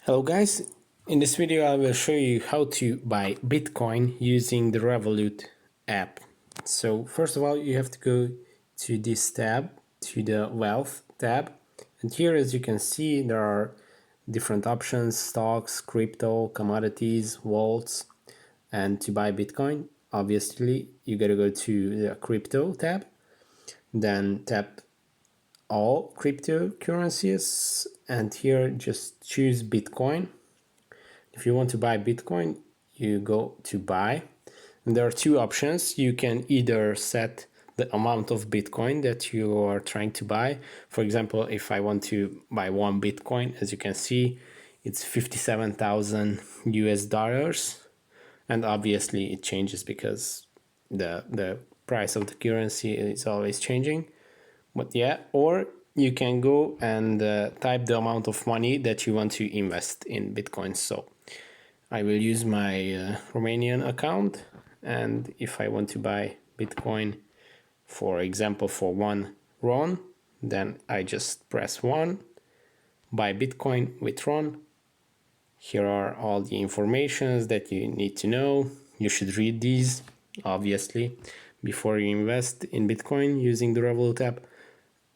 Hello guys, in this video I will show you how to buy Bitcoin using the Revolut app. So first of all you have to go to this tab, to the Wealth tab, and here as you can see there are different options: stocks, crypto, commodities, vaults. And to buy Bitcoin, obviously you gotta go to the crypto tab, then tap all cryptocurrencies, and here just choose Bitcoin. If you want to buy Bitcoin, you go to buy, and there are two options. You can either set the amount of Bitcoin that you are trying to buy. For example, if I want to buy one Bitcoin, as you can see, it's 57,000 US dollars, and obviously it changes because the price of the currency is always changing. But yeah, or you can go and type the amount of money that you want to invest in Bitcoin. So I will use my Romanian account, and if I want to buy Bitcoin, for example, for RON, then I just press 1, buy Bitcoin with RON. Here are all the informations that you need to know. You should read these, obviously, before you invest in Bitcoin using the Revolut app.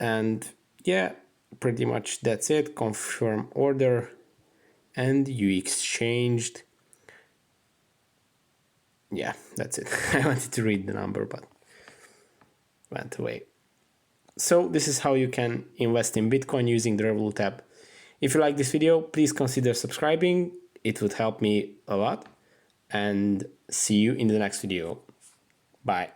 And yeah, pretty much that's it. Confirm order, and you exchanged. Yeah, that's it. I wanted to read the number, but went away. So this is how you can invest in Bitcoin using the Revolut app. If you like this video, please consider subscribing. It would help me a lot. And see you in the next video. Bye.